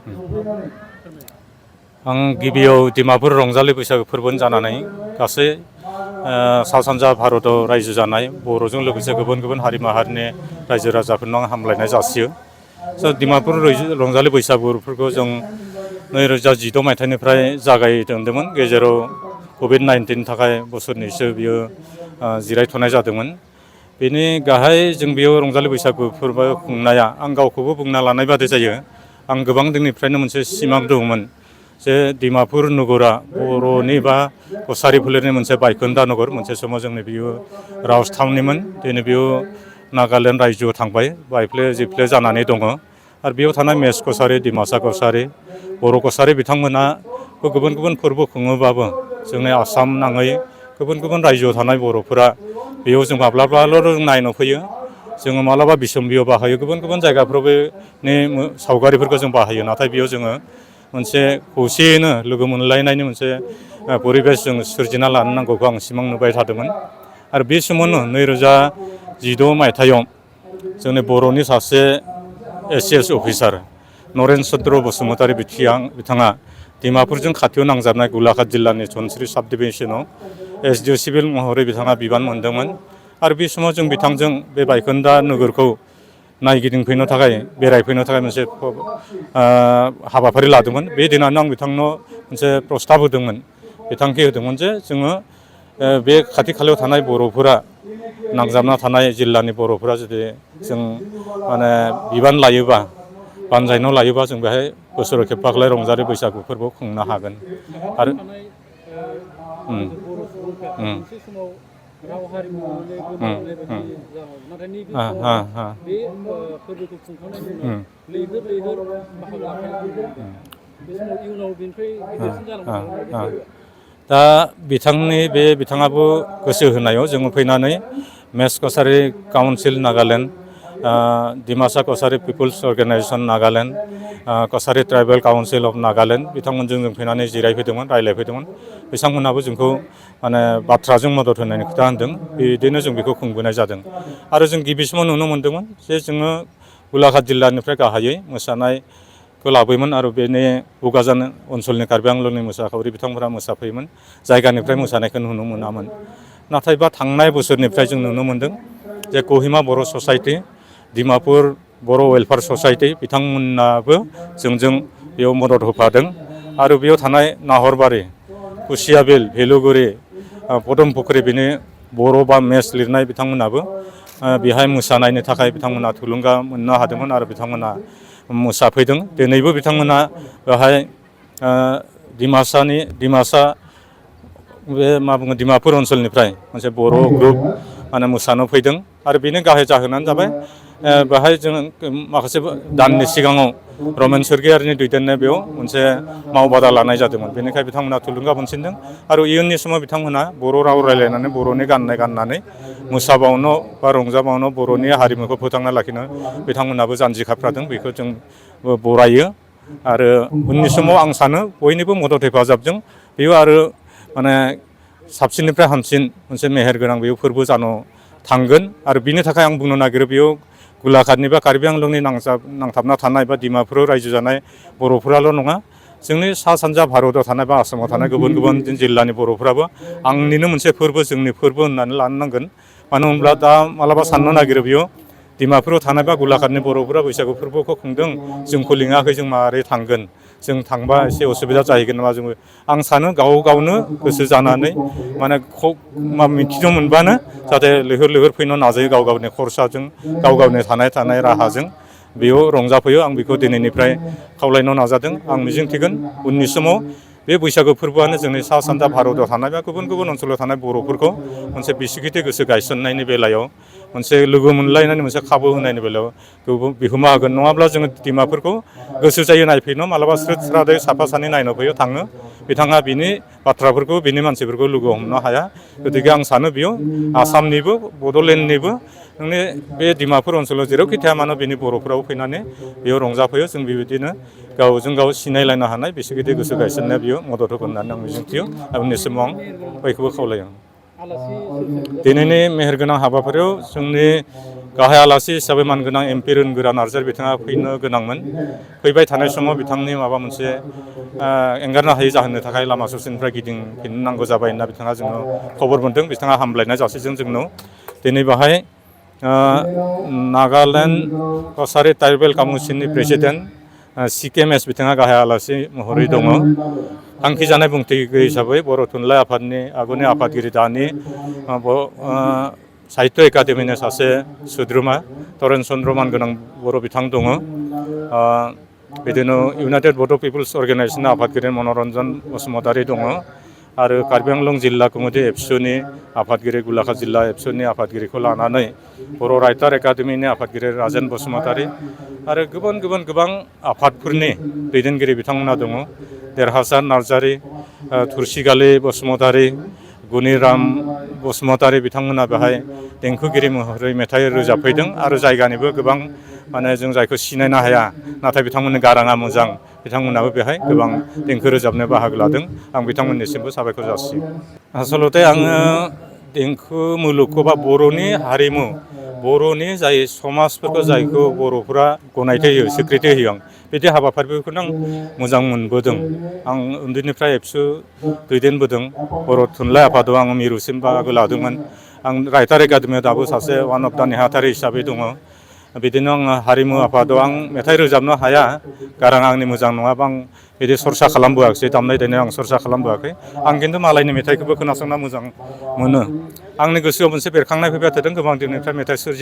आं गिबियाव डिमापुर रंजालि बैसागो फोरबोनि जानानै गासै सा सानजा भारताव रायजो जानाय बर'जों लोगोसे गुबुन गुबुन हारि माहारिनि रायजो राजाफोरनो आं हामलायनाय जासियो। डिमापुर रंजालि बैसागुफोरखौ जों 2012 मायथाइनिफ्राय जागायदोंमोन। गेजेराव कभिड-19 थाखाय बोसोरनैसो बियो जिरायथ'नाय जादोंमोन। बेनि गाहाय जों बेयाव रंजालि बैसागु फोरबो खुंनाया आं गावखौबो बुंना लानाय बादि जायो। आं गोबां दिननिफ्रायनो मोनसे सिमां दंमोन जे डिमापुर नगरा बर'नि बा कसारि फोलेरनि मोनसे बायखोन्दा नगर। मोनसे समाव जोंनि बियो राजथावनिमोन। दिनै बेयो नागालेण्ड रायजोआव थांबाय, बायफ्ले जिफ्ले जानानै दङ। आरो बेयाव थानाय मेस कसारि, डिमासा कसारि, बर' कसारि बिथांमोना गुबुन गुबुन फोरबो खुङोबाबो जोंनि आसाम नाङै गुबुन गुबुन रायजोआव थानाय बर'फोरा बेयाव जों माब्लाबाल' नायनो फैयो। जोङो मालाबा बिसम्बियाव बाहायो, गुबुन गुबुन जायगाफ्राव बेनि सावगारिफोरखौ जों बाहायो। नाथाय बेयाव जोङो मोनसे खौसेयैनो लोगो मोनलायनायनि मोनसे परिबेस जों सोरजिना लानो नांगौखौ आं सिमां नुबाय थादोंमोन। आरो बे समावनो 2016 मायथाइयाव जोंनि बर'नि सासे एसिएस अफिसार नरेन चन्द्र बसुमतारी बिथाङा डिमापुरजों खाथियाव नांजाबनाय गलाघाट जिल्लानि धनस्री साब डिभिजनाव एसडिअ सिभिल महरै बिथाङा बिबान मोनदोंमोन। आरो बे समाव जों बिथांजों बे बायखोन्दा नोगोरखौ नायगिदिंफैनो थाखाय, बेरायफैनो थाखाय मोनसे हाबाफारि लादोंमोन। बे दिनानो आं बिथांनो मोनसे प्रस्ताब होदोंमोन, बिथांखि होदोंमोन जे जोङो बे खाथि खालायाव थानाय बर'फोरा, नांजाबना थानाय जिल्लानि बर'फोरा जुदि जों बिबान लायोबा, बानजायनाव लायोबा जों बेहाय बोसोराव खेबफाखोलाय रंजालि बैसागु फोरबो खुंनो हागोन। आरो बर' सुबुंफ्रा मोनसे समाव राव हारिमु गोमालांनाय बायदि नाथाय नैबे समाव बे फोरबोखौ खुंखांनायनि उनाव लैहोर लैहोर बाहागो लाफैनायखौ नुनो मोनदों। बे समाव इयुनाव बेनिफ्राय गिदिरसिन जालांबाय थागोन। दा बिथाङाबो गोसो होनायाव जोङो फैनानै Mech Kachari council Nagaland, Dimasa Kachari people's organisation Nagaland, Kachari tribal council of Nagaland बिथांमोनजों जों फैनानै जिरायफैदोंमोन, रायज्लायफैदोंमन। बिथांमोनहाबो जोंखौ बाथ्राजों मदद होनायनि खोथा होनदों। बिदिनो जों बेखौ खुंबोनाय जादों। आरो जों गिबि समाव नुनो मोन्दोंमोन जे जोङो गलाघाट जिल्लानिफ्राय गाहायै मोसानायखौ लाबोयोमोन आरो बेनि बुगाजान ओनसोलनि कार्बि आंलंनि मोसाखावरि बिथांमोना मोसाफैयोमोन। जायगानिफ्राय मोसानायखौ नुनो मोनामोन। नाथायबा थांनाय बोसोरनिफ्राय जों नुनो मोन्दों जे कहिमा बर' ससाइटि, डिमापुर बर' वेलफेयार ससाइटि बिथांमोनाबो जोंजों बेयाव मदद होफादों। आरो बेयाव थानाय नाहरबारि, खुसियाबिल, भेलुगुरि, पदमपुख्रि बिनि बर' बा मेस लिरनाय बिथांमोनाबो बेहाय मोसानायनि थाखाय बिथांमोना थुलुंगा मोननो हादोंमोन आरो बिथांमोना मोसाफैदों। दिनैबो बिथांमोना बेहाय डिमापुर ओनसोलनिफ्राय मोनसे बर' ग्रुप मोसानो फैदों। आरो बेनि गाहाय जाहोनानो जाबाय बेहाय जों माखासे दाननि सिगाङाव रमेन स्वरगियारिनि दैदेननाय बेयाव मोनसे मावबादा लानाय जादोंमोन। बेनिखाय बिथांमोना थुलुंगा मोनसिनदों आरो इयुननि समाव बिथांमोना बर' राव रायज्लायनानै बर'नि गाननानै मोसाबावनो बा रंजाबावनो बर'नि हारिमुखौ फोथांना लाखिनो बिथांमोनाबो जानजि खाफ्रादों। बेखौ जों बरायो। आरो उननि समाव आं सानो बयनिबो मदद हेफाजाबजों बेयो आरो साबसिननिफ्राय हामसिन मोनसे मेहेरगोनां बेयाव फोरबो जानो थांगोन। आरो बिनि थाखाय आं बुंनो नागिरो बेयाव गलाघाटनि बा कार्बि आंलंनि नांथाबना थानाय बा डिमापुराव रायजो जानाय बर'फोराल' नङा, जोंनि सा सानजा भारताव थानाय बा आसामाव थानाय गुबुन गुबुन जिल्लानि बर'फ्राबो आंनिनो मोनसे फोरबो, जोंनि फोरबो होननानै लानो नांगोन। मानो होनब्ला दा मालाबा साननो नागिरो बेयाव डिमापुराव थानाय बा गलाघाटनि बर'फोरा बैसागु फोरबोखौ खुंदों, जोंखौ लिङाखै, जों माबोरै थांगोन, जों थांबा एसे असुबिदा जाहैगोन नामा। आं सानो गावनो गोसो जानानै मिथिनो मोनबानो जाहाथे लैहोर लैहोर फैनो नाजायो। गाव गावनि खरसाजों, गाव गावनि थानाय राहाजों बेयाव रंजाफैयो। आं बेखौ दिनैनिफ्राय खावलायनो नाजादों। आं मिजिंथिगोन उननि समाव बे बैसागु फोरबोआनो जोंनि सा सानजा भारताव थानाय बा गुबुन गुबुन ओनसोलाव थानाय बर'फोरखौ मोनसे बिसिगिथि गोसो गायसननायनि बेलायाव, मोनसे लोगो मोनलायनायनि मोनसे खाबु होनायनि बेलायाव बिहोमा होगोन। नङाब्ला जोङो डिमापुरखौ गोसो जायो नायफैनो, मालाबा स्रोद स्रादै साफा सानै नायनो फैयो, थाङो। बिथाङा बिनि बाथ्राफोरखौ, बिनि मानसिफोरखौ लोगो हमनो हाया। गतिके आं सानो बेयाव आसामनिबो बड'लेण्डनिबो बे डिमापुर ओनसोलाव जेरावखि थाया मानो बेनि बर'फोराबो फैनानै बेयाव रंजाफैयो। जों बेबायदिनो गावजों गाव सिनायलायनो हानाय बिसिगिदि गोसो गायसननाया बेयाव मदद होगोन होननानै आं मिजिंथियो। उननि समाव आं बयखौबो खावलायो। दिनैनि मेहेरगोनां हाबाफारियाव जोंनि गाहाय आलासि हिसाबै मानगोनां MP रोनगोरा नार्जारि बिथाङा फैनो गोनांमोन। फैबाय थानाय समाव बिथांनि माबा मोनसे एंगारनो हायै जाहोननि थाखाय लामा ससेनिफ्राय गिदिंफिननांगौ जाबाय होनना बिथाङा जोङो खबर मोन्दों। बिथाङा हामलायनाय जासिदों जोंनाव। दिनै बाहाय Nagaland Kachari tribal काउन्सिलनि president CKMS बिथाङा गाहाय आलासि महरै दङ। थांखिजानाय बुंथिगिरि हिसाबै बर' थुनलाइ आफादनि आगुनि आफादगिरि दानि साहित्य एकाडेमिनि सासे सोद्रोमा तरेन चन्द्र मानगोनां बर' बिथां दङ। बिदिनो इउनाइटेड बड' पिपल्स अर्गेनाइजेसन आफादगिरि मनरन्जन बसुमतारी दङ आरो कार्बि आंलं जिल्ला कमिटि एबसुनि आफादगिरि गोलाघाट जिल्ला एबसुनि आफादगिरिखौ लानानै बर' राइटार एकाडेमिनि आफादगिरि राजेन बसुमतारी आरो गोबां आफादफोरनि दैदेनगिरि बिथांमोना दङ। देरहासार नार्जारि, थुरसिगालि बसुमतारी, गुनिराम बसुमतारी बिथांमोना बेहाय देंखोगिरि महरै मेथाइ रोजाबफैदों आरो जायगानिबो गोबां माने जों जायखौ सिनायनो हाया नाथाय बिथांमोननि गाराङा मोजां बिथांमोनाबो बेहाय गोबां देंखो रोजाबनो बाहागो लादों। आं बिथांमोननिसिमबो साबायखर जासियो। आसलते आङो देंखो मुलुगखौ बा बर'नि हारिमु बर'नि जाय समाजफोरखौ जायखौ बर'फोरा गनायथि होयो स्वीकृति होयो बिदि हाबाफारिफोरखौनो आं मोजां मोनबोदों। आं उन्दैनिफ्राय एबसु दैदेनबोदों। बर' थुनलाइ आफादाव आं मिरुसिम बाहागो लादोंमोन। आं राइटार एकाडेमियाव दाबो सासे वान अफ दा नेहाथारि हिसाबै दङ। बिदिनो आं हारिमु आफादाव आं मेथाइ रोजाबनो हाया, गाराङा आंनि मोजां नङाबा आं बिदि सरसा खालामबोआखिसै, दामनाय देनायाव आं सरसा खालामबोआखै। आं खिन्थु मालायनि मेथाइखौबो खोनासंना मोजां मोनो। आंनि गोसोआव मोनसे बेरखांनाय फैबाय थादों गोबां दिननिफ्राय मेथाइ सोरजि